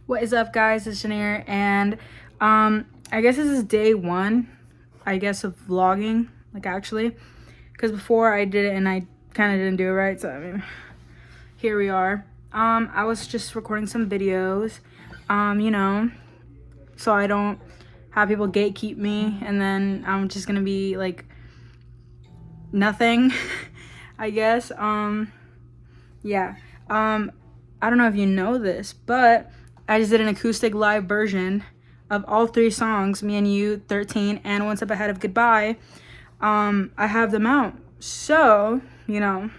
What is up, guys? It's Janair, and I guess this is day one, I guess, of vlogging, like, actually, because before I did it and I kind of didn't do it right, so I mean, here we are. I was just recording some videos, you know, so I don't have people gatekeep me, and then I'm just gonna be like nothing. I guess. Yeah. I don't know if you know this, but I just did an acoustic live version of all 3 songs, Me and You, 13, and One Step Ahead of Goodbye. I have them out, so, you know,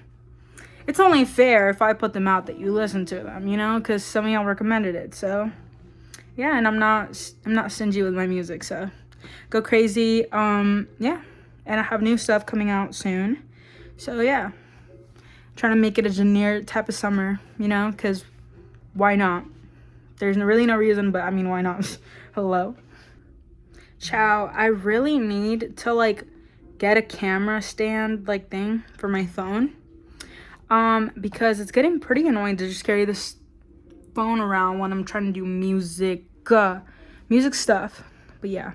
it's only fair if I put them out that you listen to them, you know, because some of y'all recommended it. So yeah, and I'm not stingy with my music, so go crazy. Yeah, and I have new stuff coming out soon, so yeah, trying to make it a Janair type of summer, you know, because why not? There's really no reason, but I mean, why not? Hello. Ciao. I really need to like get a camera stand like thing for my phone, because it's getting pretty annoying to just carry this phone around when I'm trying to do music stuff. But yeah,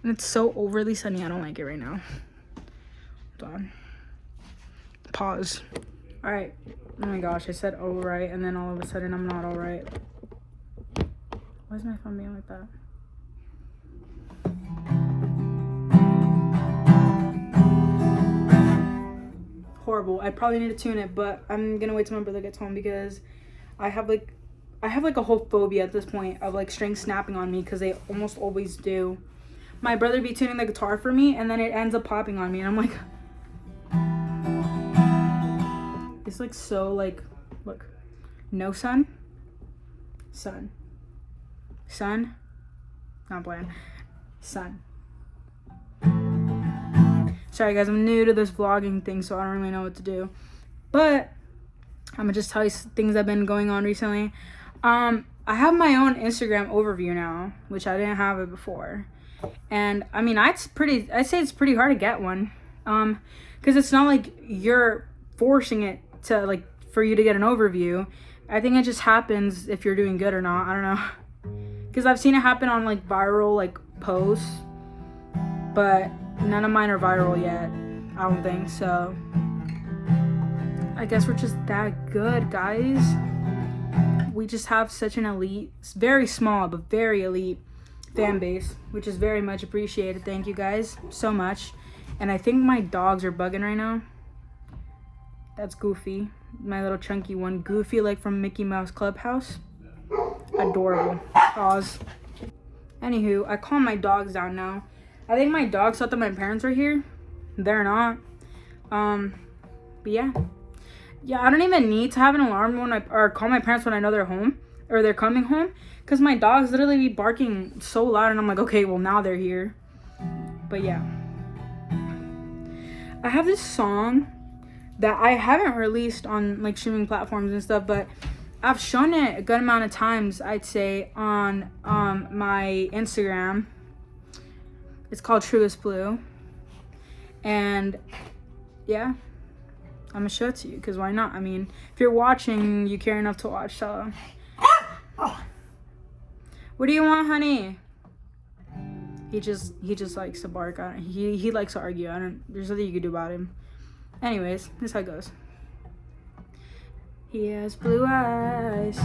and it's so overly sunny. I don't like it right now. Hold on. Pause. All right. Oh my gosh, I said all right, and then all of a sudden I'm not all right. Why is my phone being like that? Horrible. I probably need to tune it, but I'm gonna wait till my brother gets home because I have like a whole phobia at this point of like strings snapping on me, because they almost always do. My brother be tuning the guitar for me, and then it ends up popping on me, and I'm like, it's like so like, look, no sun, not playing, sun. Sorry guys, I'm new to this vlogging thing, so I don't really know what to do, but I'm gonna just tell you things that have been going on recently. I have my own Instagram overview now, which I didn't have it before. And I mean, I'd say it's pretty hard to get one. Because it's not like you're forcing it to like for you to get an overview. I think it just happens if you're doing good or not. I don't know. Because I've seen it happen on like viral like posts, but none of mine are viral yet. I don't think so. I guess we're just that good, guys. We just have such an elite, very small but very elite fan base, which is very much appreciated. Thank you guys so much. And I think my dogs are bugging right now. That's Goofy, my little chunky one. Goofy, like from Mickey Mouse Clubhouse. Adorable. Pause. Anywho, I calm my dogs down now. I think my dogs thought that my parents were here. They're not. But yeah. Yeah, I don't even need to have an alarm or call my parents when I know they're home or they're coming home, because my dogs literally be barking so loud, and I'm like, okay, well now they're here. But yeah, I have this song that I haven't released on like streaming platforms and stuff, but I've shown it a good amount of times, I'd say, on my Instagram. It's called Truest Blue, and yeah, I'm gonna show it to you, because why not? I mean, if you're watching, you care enough to watch, so. What do you want, honey? He just likes to bark. He likes to argue. There's nothing you can do about him. Anyways, this is how it goes. He has blue eyes,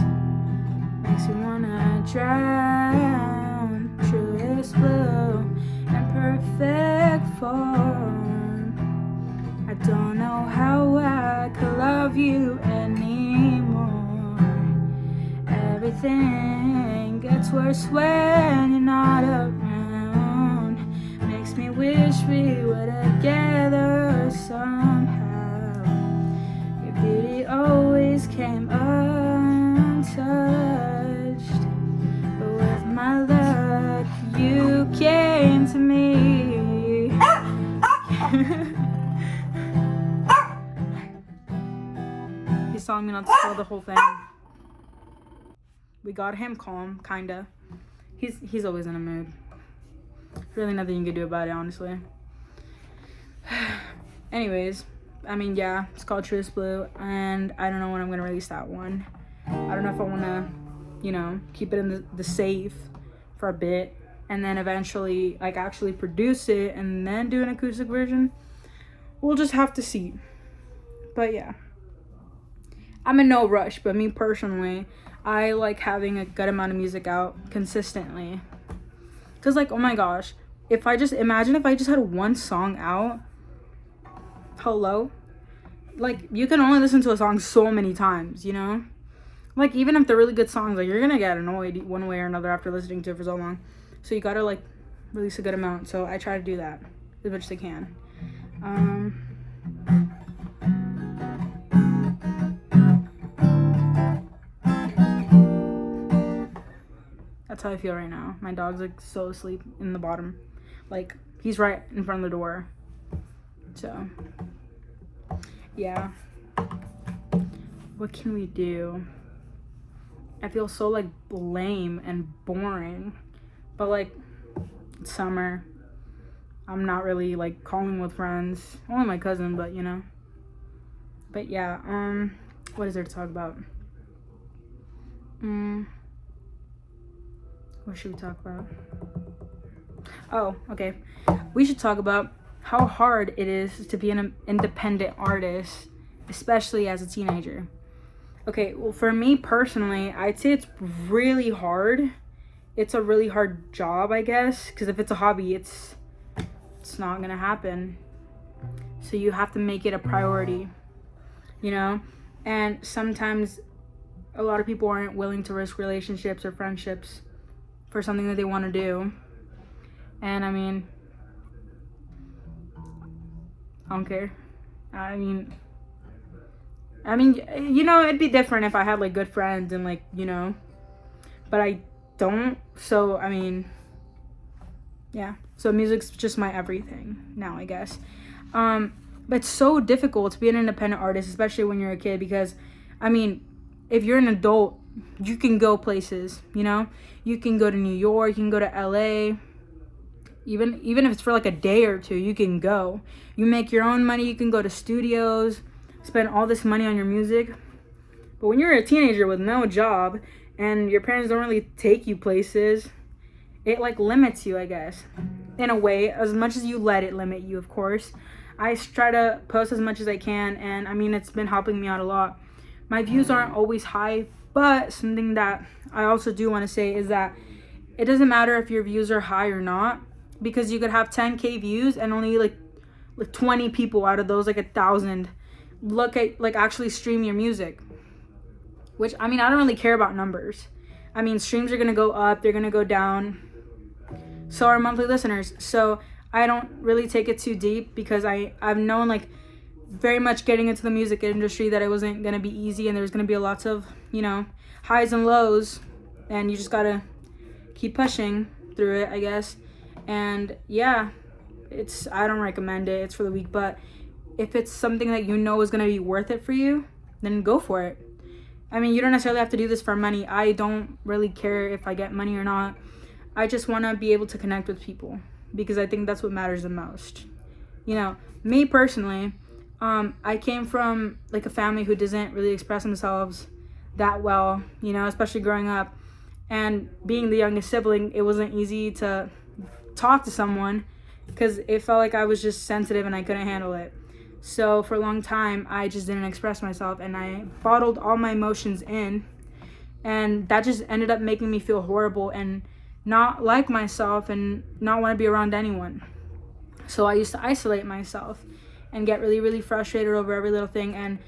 makes you wanna drown. Truest blue and perfect form. I don't know how I could love you anymore. Everything gets worse when you're not around. Makes me wish we were together somehow. Your beauty always came untouched, but with my luck, you came to me. He's telling me not to spoil the whole thing. We got him calm, kinda. He's always in a mood. Really nothing you can do about it, honestly. Anyways, I mean, yeah, it's called Truest Blue, and I don't know when I'm gonna release that one. I don't know if I wanna you know, keep it in the safe for a bit, and then eventually like actually produce it and then do an acoustic version. We'll just have to see. But yeah, I'm in no rush, but me personally, I like having a good amount of music out consistently. Cause like, oh my gosh, if I just had one song out, hello, like you can only listen to a song so many times, you know? Like even if they're really good songs, like you're gonna get annoyed one way or another after listening to it for so long. So you gotta like release a good amount. So I try to do that as much as I can. That's how I feel right now. My dog's like so asleep in the bottom. Like he's right in front of the door. So yeah. What can we do? I feel so like lame and boring. But like it's summer. I'm not really like calling with friends. Only my cousin, but you know. But yeah, what is there to talk about? What should we talk about? Oh, okay. We should talk about how hard it is to be an independent artist, especially as a teenager. Okay, well, for me personally, I'd say it's really hard. It's a really hard job, I guess, because if it's a hobby, it's not gonna happen. So you have to make it a priority, you know? And sometimes a lot of people aren't willing to risk relationships or friendships for something that they want to do. And I mean, I don't care. I mean, you know, it'd be different if I had like good friends and like, you know, but I don't. So, I mean, yeah. So music's just my everything now, I guess. But it's so difficult to be an independent artist, especially when you're a kid, because I mean, if you're an adult, you can go places, you know? You can go to New York, you can go to LA. Even if it's for like a day or two, you can go. You make your own money, you can go to studios, spend all this money on your music. But when you're a teenager with no job and your parents don't really take you places, it like limits you, I guess. In a way, as much as you let it limit you, of course. I try to post as much as I can, and I mean, it's been helping me out a lot. My views aren't always high, but something that I also do want to say is that it doesn't matter if your views are high or not, because you could have 10K views and only like 20 people out of those like 1,000 look at like actually stream your music. Which, I mean, I don't really care about numbers. I mean, streams are gonna go up, they're gonna go down. So are monthly listeners. So I don't really take it too deep, because I've known like very much getting into the music industry that it wasn't gonna be easy, and there's gonna be lots of, you know, highs and lows, and you just gotta keep pushing through it, I guess. And yeah, I don't recommend it, it's for the weak, but if it's something that you know is gonna be worth it for you, then go for it. I mean, you don't necessarily have to do this for money. I don't really care if I get money or not. I just want to be able to connect with people, because I think that's what matters the most. You know, me personally, I came from like a family who doesn't really express themselves that well, you know, especially growing up. And being the youngest sibling, it wasn't easy to talk to someone, because it felt like I was just sensitive and I couldn't handle it. So for a long time, I just didn't express myself, and I bottled all my emotions in, and that just ended up making me feel horrible and not like myself and not want to be around anyone. So I used to isolate myself and get really, really frustrated over every little thing, and,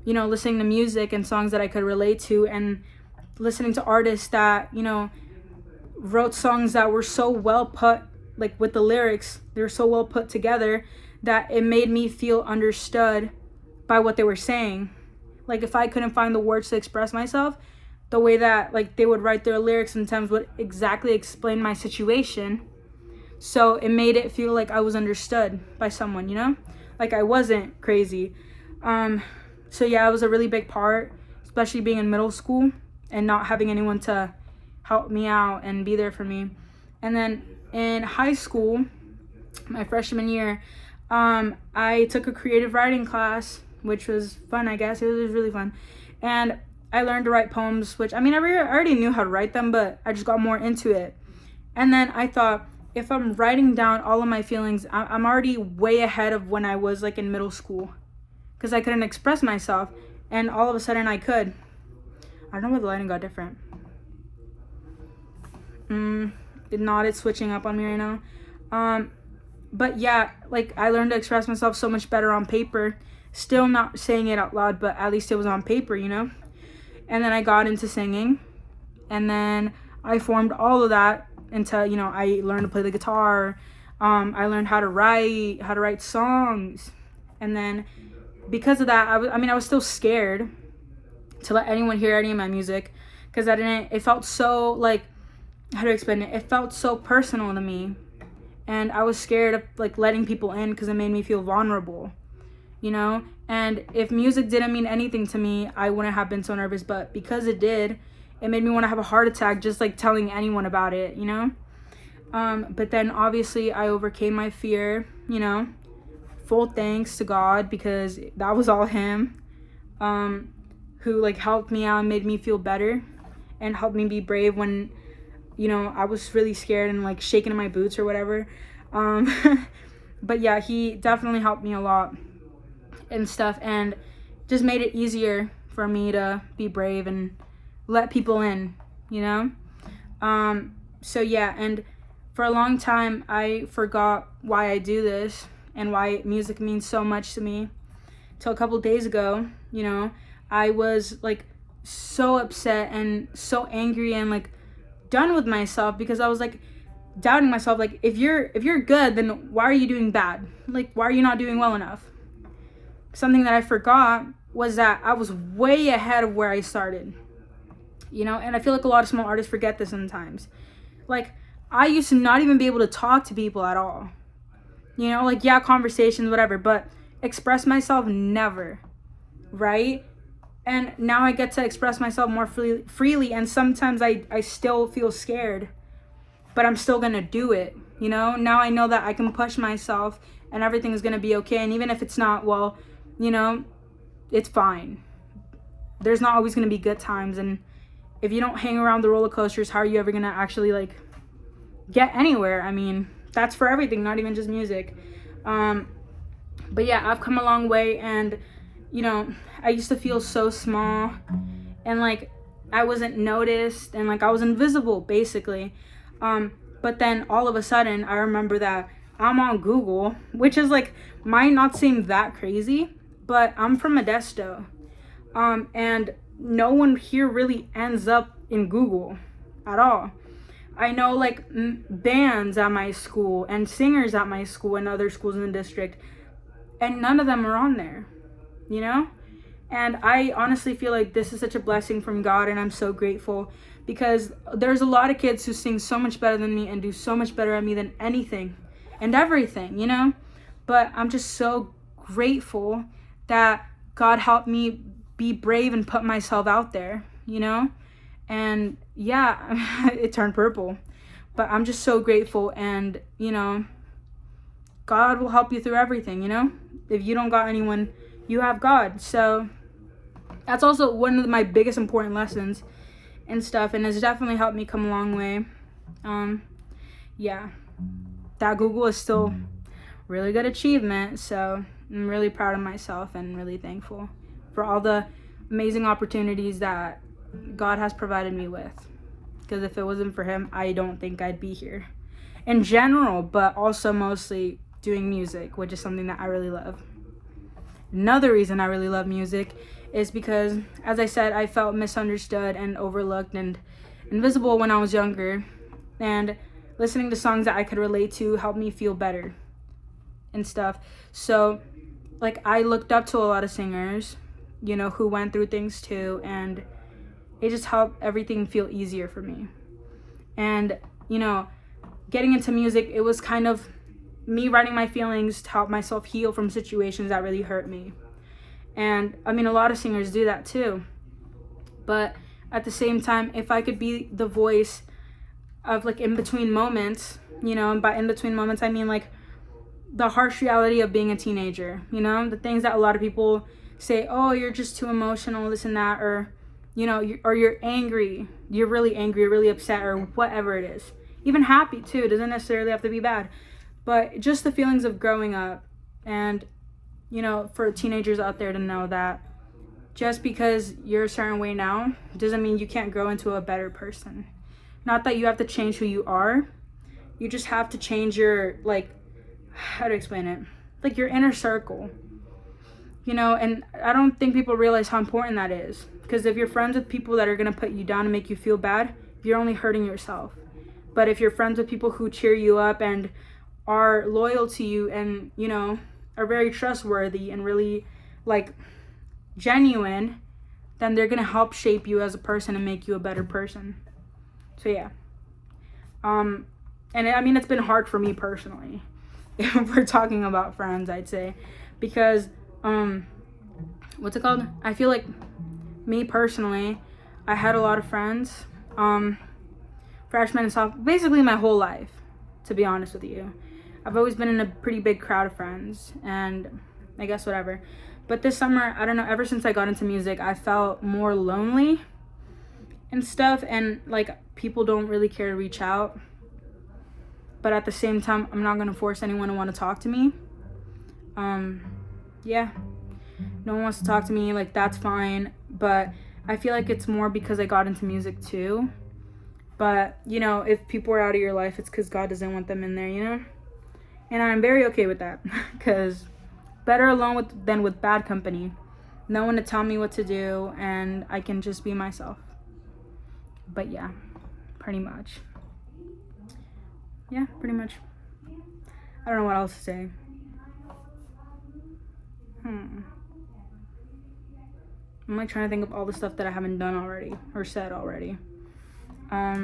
you know, listening to music and songs that I could relate to, and listening to artists that, you know, wrote songs that were so well put, like with the lyrics, they were so well put together that it made me feel understood by what they were saying. Like if I couldn't find the words to express myself, the way that like they would write their lyrics sometimes would exactly explain my situation. So it made it feel like I was understood by someone, you know? Like I wasn't crazy. So yeah, it was a really big part, especially being in middle school and not having anyone to help me out and be there for me. And then in high school, my freshman year, I took a creative writing class, which was fun, I guess. It was really fun. And I learned to write poems, which I mean, I already knew how to write them, but I just got more into it. And then I thought, if I'm writing down all of my feelings, I'm already way ahead of when I was like in middle school, because I couldn't express myself, and all of a sudden I could. I don't know why the lighting got different. It's switching up on me right now. But yeah, like I learned to express myself so much better on paper. Still not saying it out loud, but at least it was on paper, you know? And then I got into singing, and then I formed all of that into, you know, I learned to play the guitar. I learned how to write songs. And then because of that, I was still scared to let anyone hear any of my music, because it felt so, like, how to explain it? It felt so personal to me. And I was scared of like letting people in, because it made me feel vulnerable, you know? And if music didn't mean anything to me, I wouldn't have been so nervous. But because it did, it made me want to have a heart attack just like telling anyone about it, you know? But then obviously I overcame my fear, you know? Full thanks to God, because that was all him, who like helped me out and made me feel better and helped me be brave when, you know, I was really scared and like shaking in my boots or whatever. But yeah, he definitely helped me a lot and stuff, and just made it easier for me to be brave and let people in, you know? So yeah, and for a long time I forgot why I do this and why music means so much to me, till a couple days ago, you know. I was like so upset and so angry and like done with myself, because I was like doubting myself, like if you're good, then why are you doing bad? Like, why are you not doing well enough? Something that I forgot was that I was way ahead of where I started, you know. And I feel like a lot of small artists forget this sometimes. Like, I used to not even be able to talk to people at all, you know, like, yeah, conversations, whatever, but express myself, never, right? And now I get to express myself more freely, and sometimes I still feel scared, but I'm still gonna do it, you know? Now I know that I can push myself and everything is gonna be okay, and even if it's not, well, you know, it's fine. There's not always gonna be good times, and if you don't hang around the roller coasters, how are you ever gonna actually like get anywhere? I mean, that's for everything, not even just music. But yeah, I've come a long way, and you know, I used to feel so small, and like I wasn't noticed, and like I was invisible basically. But then all of a sudden I remember that I'm on Google, which is like, might not seem that crazy, but I'm from Modesto, and no one here really ends up in Google at all. I know like bands at my school and singers at my school and other schools in the district, and none of them are on there, you know? And I honestly feel like this is such a blessing from God, and I'm so grateful, because there's a lot of kids who sing so much better than me and do so much better at me than anything and everything, you know? But I'm just so grateful that God helped me be brave and put myself out there, you know? And yeah, it turned purple. But I'm just so grateful, and, you know, God will help you through everything, you know? If you don't got anyone, you have God. So that's also one of my biggest important lessons and stuff, and it's definitely helped me come a long way. Yeah, that Google is still really good achievement, so I'm really proud of myself and really thankful for all the amazing opportunities that God has provided me with, because if it wasn't for him, I don't think I'd be here in general, but also mostly doing music, which is something that I really love. Another reason I really love music is because, as I said, I felt misunderstood and overlooked and invisible when I was younger, and listening to songs that I could relate to helped me feel better and stuff. So like, I looked up to a lot of singers, you know, who went through things too, and it just helped everything feel easier for me. And, you know, getting into music, it was kind of me writing my feelings to help myself heal from situations that really hurt me. And I mean, a lot of singers do that too. But at the same time, if I could be the voice of like in between moments, you know, and by in between moments, I mean like the harsh reality of being a teenager, you know, the things that a lot of people say, oh, you're just too emotional, this and that, or, or you're angry, you're really angry, you're really upset, or whatever it is. Even happy too, it doesn't necessarily have to be bad. But just the feelings of growing up, and for teenagers out there to know that just because you're a certain way now doesn't mean you can't grow into a better person. Not that you have to change who you are, you just have to change your, like, how to explain it, like your inner circle. And I don't think people realize how important that is, because if you're friends with people that are going to put you down and make you feel bad, you're only hurting yourself. But if you're friends with people who cheer you up and are loyal to you and are very trustworthy and really, like, genuine, then they're going to help shape you as a person and make you a better person. So yeah. And I mean, it's been hard for me personally, if we're talking about friends, I'd say, because what's it called, I feel like me personally, I had a lot of friends freshman and sophomore, basically my whole life, to be honest with you. I've always been in a pretty big crowd of friends, and I guess whatever. But this summer, I don't know, ever since I got into music, I felt more lonely and stuff, and like people don't really care to reach out. But at the same time, I'm not going to force anyone to want to talk to me. Yeah. No one wants to talk to me, like, that's fine. But I feel like it's more because I got into music too. But, if people are out of your life, it's because God doesn't want them in there, And I'm very okay with that, because better alone than with bad company. No one to tell me what to do, and I can just be myself. But yeah, pretty much. Yeah, pretty much. I don't know what else to say. I'm like trying to think of all the stuff that I haven't done already or said already. I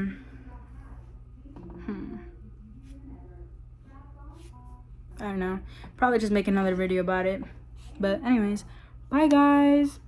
don't know. Probably just make another video about it. But anyways, bye guys.